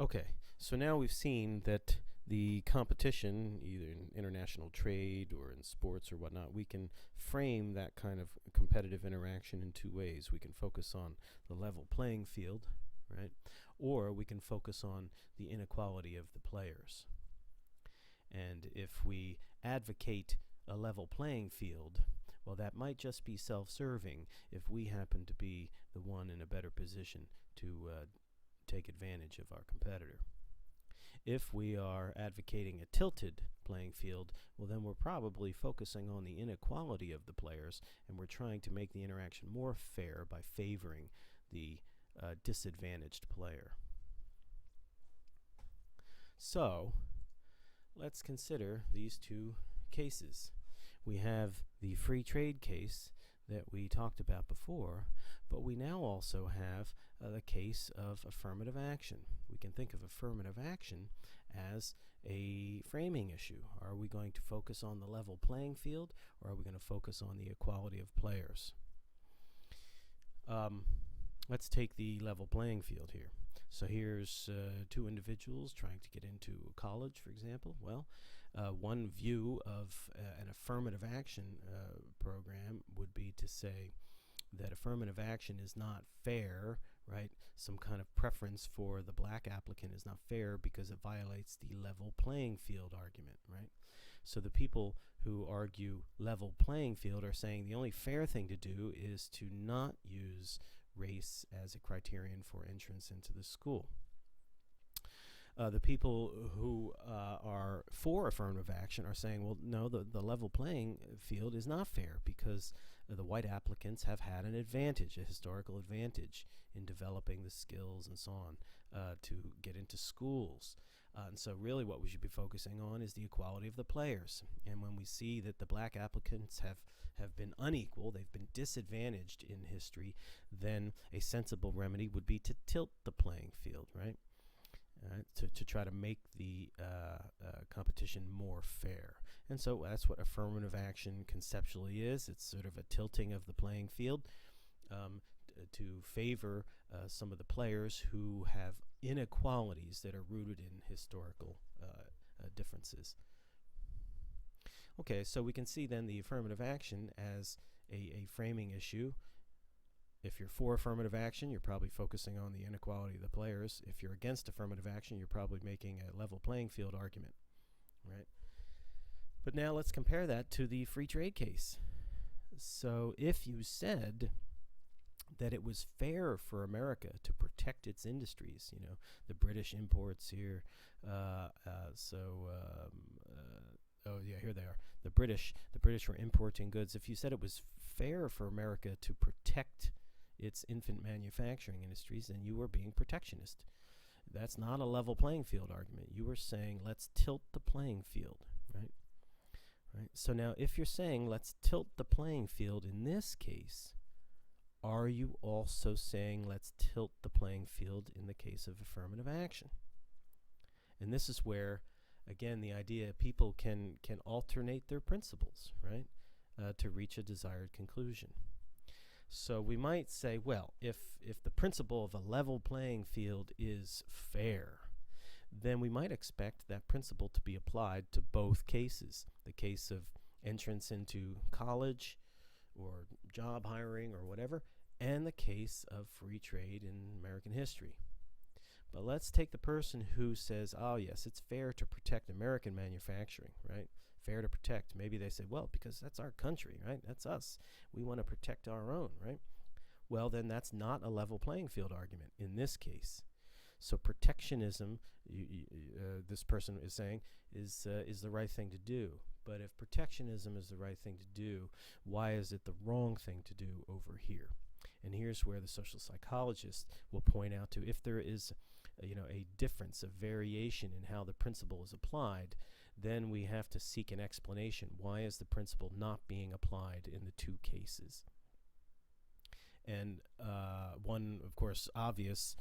Okay, so now we've seen that the competition, either in international trade or in sports or whatnot, we can frame that kind of competitive interaction in two ways. We can focus on the level playing field, right? Or we can focus on the inequality of the players. And if we advocate a level playing field, well, that might just be self-serving if we happen to be the one in a better position to take advantage of our competitor. If we are advocating a tilted playing field, well, then we're probably focusing on the inequality of the players, and we're trying to make the interaction more fair by favoring the disadvantaged player. So, let's consider these two cases. We have the free trade case that we talked about before, but we now also have the case of affirmative action. We can think of affirmative action as a framing issue. Are we going to focus on the level playing field, or are we going to focus on the equality of players? Let's take the level playing field here. So here's two individuals trying to get into college, for example. Well, one view of an affirmative action program would be to say that affirmative action is not fair, right? Some kind of preference for the black applicant is not fair because it violates the level playing field argument, right? So the people who argue level playing field are saying the only fair thing to do is to not use race as a criterion for entrance into the school. The people who are for affirmative action are saying, well, no, the level playing field is not fair because the white applicants have had an advantage, a historical advantage in developing the skills and so on to get into schools. And so really what we should be focusing on is the equality of the players. And when we see that the black applicants have been unequal, they've been disadvantaged in history, then a sensible remedy would be to tilt the playing field, right? To try to make the competition more fair. And so that's what affirmative action conceptually is. It's sort of a tilting of the playing field to favor some of the players who have inequalities that are rooted in historical differences. Okay, so we can see then the affirmative action as a framing issue. If you're for affirmative action, you're probably focusing on the inequality of the players. If you're against affirmative action, you're probably making a level playing field argument, right? But now let's compare that to the free trade case. So if you said that it was fair for America to protect its industries, you know, the British imports here, oh yeah, here they are. The British were importing goods. If you said it was fair for America to protect its infant manufacturing industries, then you were being protectionist. That's not a level playing field argument. You were saying let's tilt the playing field, right? Right. So now if you're saying let's tilt the playing field in this case, are you also saying let's tilt the playing field in the case of affirmative action? And this is where, again, the idea people can alternate their principles, right, to reach a desired conclusion. So we might say, well, if the principle of a level playing field is fair, then we might expect that principle to be applied to both cases, the case of entrance into college or job hiring or whatever, and the case of free trade in American history. But let's take the person who says, oh yes, it's fair to protect American manufacturing, right? Fair to protect. Maybe they say, well, because that's our country, right? That's us. We want to protect our own, right? Well, then that's not a level playing field argument in this case. So protectionism, this person is saying, is the right thing to do. But if protectionism is the right thing to do, why is it the wrong thing to do over here? And here's where the social psychologist will point out to if there is a difference, a variation in how the principle is applied, then we have to seek an explanation. Why is the principle not being applied in the two cases? And one, of course, obvious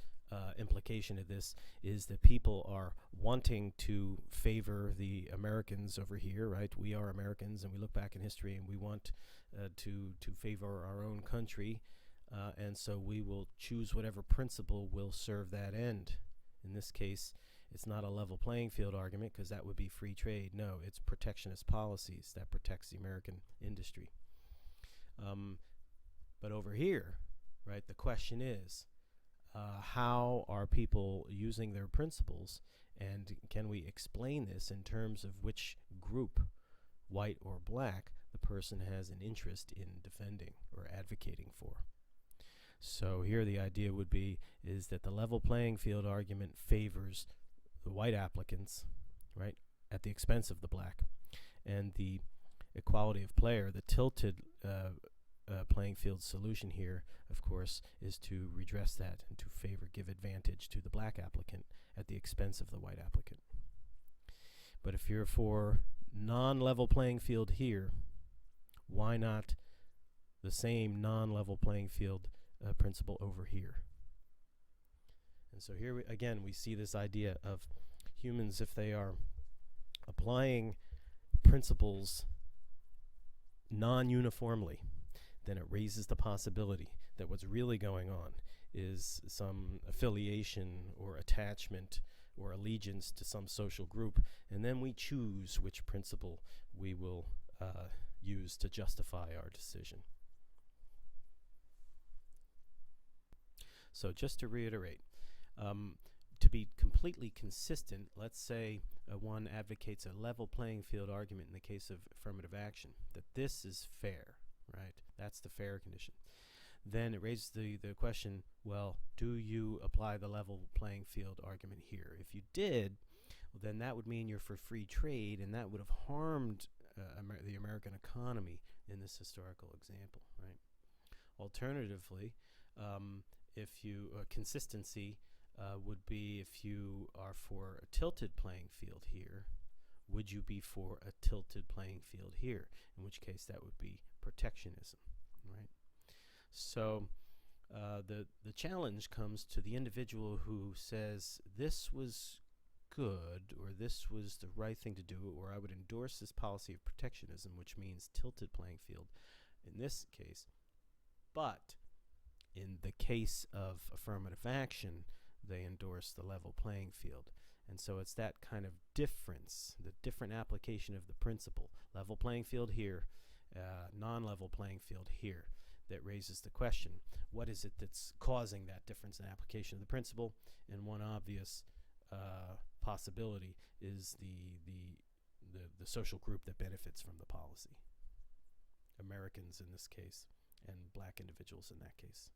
implication of this is that people are wanting to favor the Americans over here, right? We are Americans, and we look back in history, and we want to favor our own country, and so we will choose whatever principle will serve that end. In this case, it's not a level playing field argument because that would be free trade. No, it's protectionist policies that protects the American industry. But over here, right, the question is, how are people using their principles, and can we explain this in terms of which group, white or black, the person has an interest in defending or advocating for? So here the idea would be is that the level playing field argument favors the white applicants, right, at the expense of the black, and the equality of play, or the tilted playing field solution here, of course, is to redress that and to give advantage to the black applicant at the expense of the white applicant. But if you're for non-level playing field here, why not the same non-level playing field principle over here? And so here again we see this idea of humans, if they are applying principles non-uniformly, then it raises the possibility that what's really going on is some affiliation or attachment or allegiance to some social group, and then we choose which principle we will use to justify our decision. So just to reiterate, to be completely consistent, let's say one advocates a level playing field argument in the case of affirmative action, that this is fair, right? That's the fair condition. Then it raises the question, well, do you apply the level playing field argument here? If you did, well, then that would mean you're for free trade, and that would have harmed the American economy in this historical example, right? Alternatively, if you consistency would be, if you are for a tilted playing field here, would you be for a tilted playing field here? In which case that would be protectionism, right? So the challenge comes to the individual who says this was good, or this was the right thing to do, or I would endorse this policy of protectionism, which means tilted playing field in this case. But in the case of affirmative action, they endorse the level playing field. And so it's that kind of difference, the different application of the principle, level playing field here, non-level playing field here, that raises the question, what is it that's causing that difference in application of the principle? And one obvious possibility is the social group that benefits from the policy. Americans in this case, and black individuals in that case.